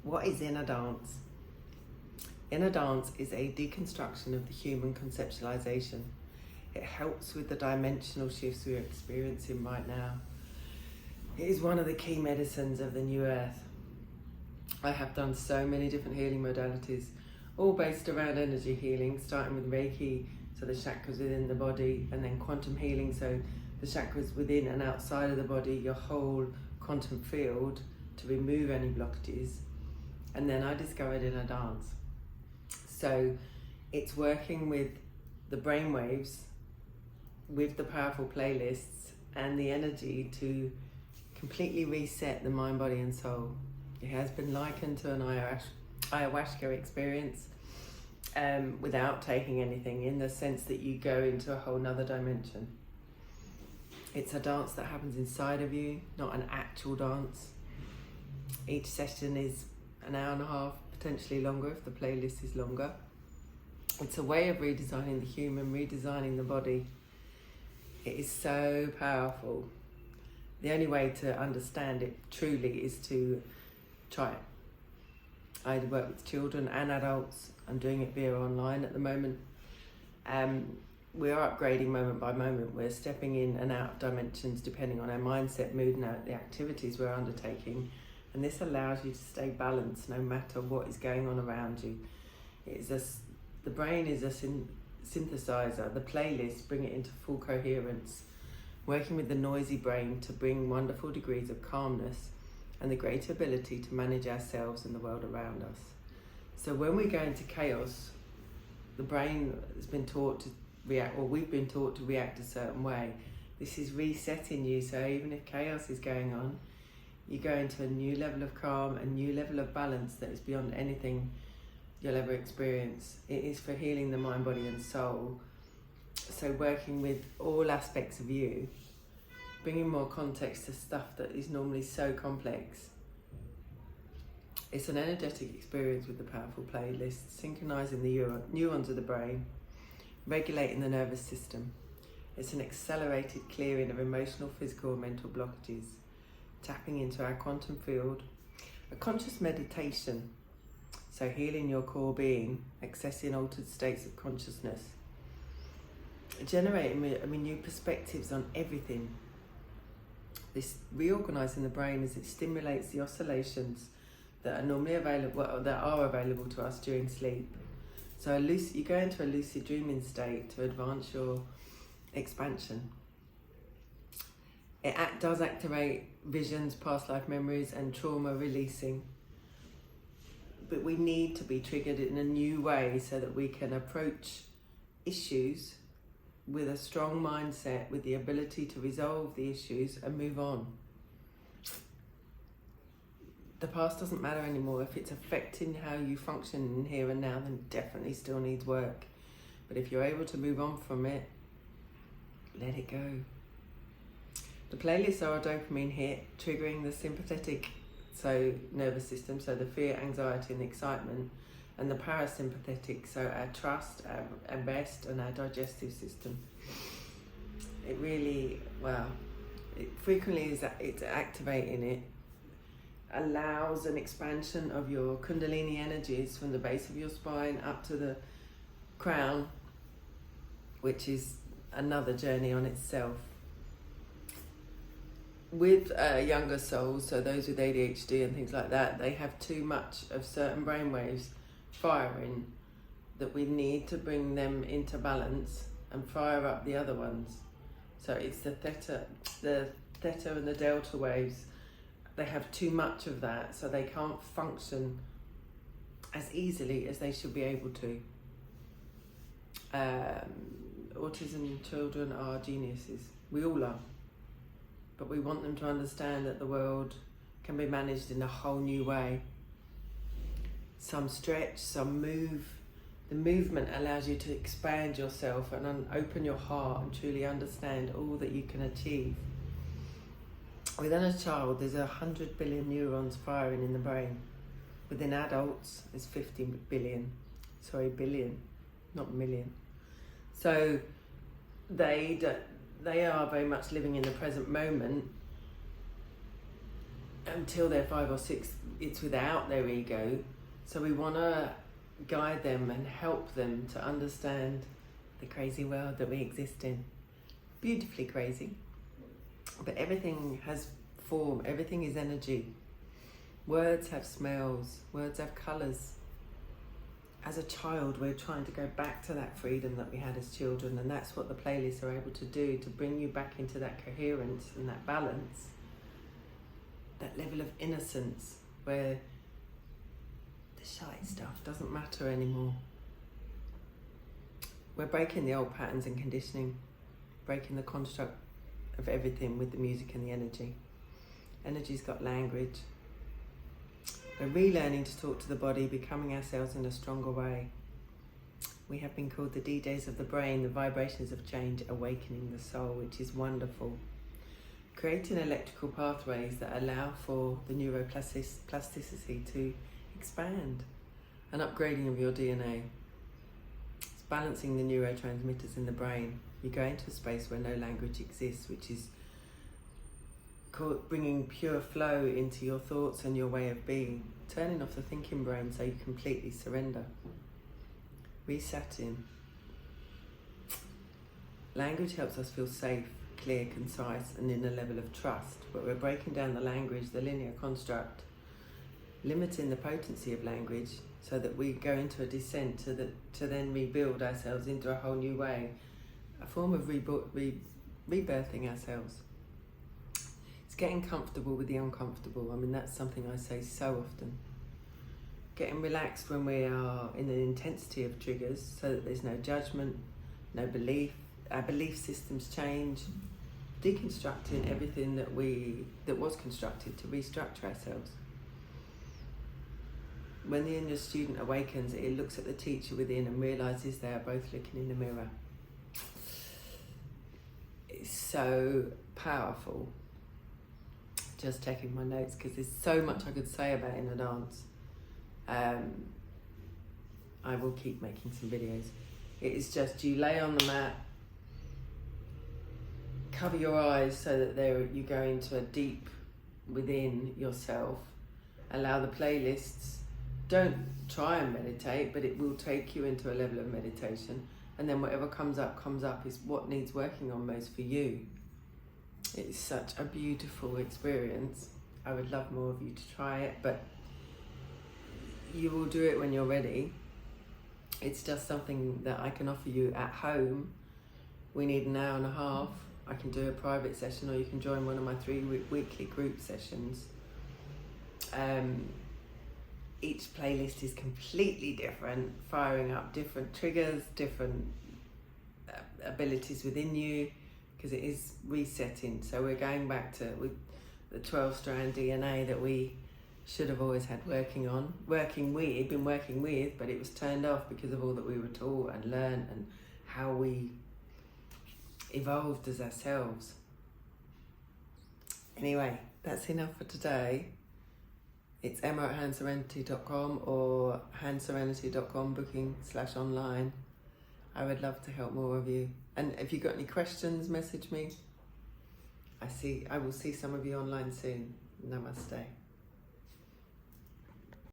What is Innerdance? Innerdance is a deconstruction of the human conceptualization. It helps with the dimensional shifts we're experiencing right now. It is one of the key medicines of the new earth. I have done so many different healing modalities, all based around energy healing, starting with Reiki, so the chakras within the body, and then quantum healing, so the chakras within and outside of the body, your whole quantum field, to remove any blockages. And then I discovered Innerdance. So it's working with the brainwaves, with the powerful playlists and the energy to completely reset the mind, body and soul. It has been likened to an ayahuasca experience without taking anything, in the sense that you go into a whole nother dimension. It's a dance that happens inside of you, not an actual dance. Each session is an hour and a half, potentially longer if the playlist is longer. It's a way of redesigning the human, redesigning the body. It is so powerful. The only way to understand it truly is to try it. I work with children and adults. I'm doing it via online at the moment. We are upgrading moment by moment. We're stepping in and out of dimensions depending on our mindset, mood and the activities we're undertaking. And this allows you to stay balanced no matter what is going on around you. The brain is a synthesizer. The playlists bring it into full coherence, working with the noisy brain to bring wonderful degrees of calmness and the greater ability to manage ourselves and the world around us. So when we go into chaos, the brain has been taught to react, or we've been taught to react a certain way. This is resetting you, so even if chaos is going on, you go into a new level of calm, a new level of balance that is beyond anything you'll ever experience. It is for healing the mind, body and soul. So working with all aspects of you, bringing more context to stuff that is normally so complex. It's an energetic experience with the powerful playlist, synchronizing the neurons of the brain, regulating the nervous system. It's an accelerated clearing of emotional, physical and mental blockages, tapping into our quantum field, a conscious meditation, so healing your core being, accessing altered states of consciousness, generating new perspectives on everything. This reorganizing the brain as it stimulates the oscillations that are normally available to us during sleep. So you go into a lucid dreaming state to advance your expansion. It does activate visions, past life memories and trauma releasing. But we need to be triggered in a new way so that we can approach issues with a strong mindset, with the ability to resolve the issues and move on. The past doesn't matter anymore. If it's affecting how you function in here and now, then it definitely still needs work. But if you're able to move on from it, let it go. The playlists are a dopamine hit, triggering the sympathetic nervous system, so the fear, anxiety and excitement, and the parasympathetic, so our trust, our rest and our digestive system. It really, it frequently is that it's activating it, allows an expansion of your kundalini energies from the base of your spine up to the crown, which is another journey on itself. With younger souls, so those with ADHD and things like that, they have too much of certain brainwaves firing, that we need to bring them into balance and fire up the other ones. So it's the theta and the delta waves. They have too much of that, so they can't function as easily as they should be able to. Autism children are geniuses. We all are. But we want them to understand that the world can be managed in a whole new way. Some stretch, some move. The movement allows you to expand yourself and open your heart and truly understand all that you can achieve. Within a child, there's 100 billion neurons firing in the brain. Within adults, there's 50 billion. Sorry, billion, not million. So they are very much living in the present moment, until they're 5 or 6, it's without their ego. So we want to guide them and help them to understand the crazy world that we exist in. Beautifully crazy. But everything has form, everything is energy. Words have smells, words have colours. As a child, we're trying to go back to that freedom that we had as children, and that's what the playlists are able to do, to bring you back into that coherence and that balance, that level of innocence where the shy stuff doesn't matter anymore. We're breaking the old patterns and conditioning, breaking the construct of everything with the music and the energy. Energy's got language. We're relearning to talk to the body, becoming ourselves in a stronger way. We have been called the D-Days of the brain, the vibrations of change, awakening the soul, which is wonderful. Creating electrical pathways that allow for the neuroplasticity to expand, an upgrading of your DNA. It's balancing the neurotransmitters in the brain. You go into a space where no language exists, which is bringing pure flow into your thoughts and your way of being, turning off the thinking brain so you completely surrender, resetting. Language helps us feel safe, clear, concise, and in a level of trust, but we're breaking down the language, the linear construct, limiting the potency of language so that we go into a descent to then rebuild ourselves into a whole new way, a form of rebirthing ourselves. It's getting comfortable with the uncomfortable. I mean, that's something I say so often. Getting relaxed when we are in an intensity of triggers so that there's no judgment, no belief. Our belief systems change. Deconstructing everything that was constructed to restructure ourselves. When the inner student awakens, it looks at the teacher within and realises they are both looking in the mirror. It's so powerful. Just taking my notes because there's so much I could say about Innerdance. I will keep making some videos. It is just, you lay on the mat, cover your eyes so that you go into a deep within yourself. Allow the playlists. Don't try and meditate, but it will take you into a level of meditation. And then whatever comes up is what needs working on most for you. It's such a beautiful experience. I would love more of you to try it, but you will do it when you're ready. It's just something that I can offer you at home. We need an hour and a half. I can do a private session, or you can join one of my 3 weekly group sessions. Each playlist is completely different, firing up different triggers, different abilities within you, because it is resetting. So we're going back to the 12-strand DNA that we should have always had been working with, but it was turned off because of all that we were taught and learned and how we evolved as ourselves. Anyway, that's enough for today. It's emma@handserenity.com or handserenity.com booking/online. I would love to help more of you. And if you've got any questions, message me. I will see some of you online soon. Namaste.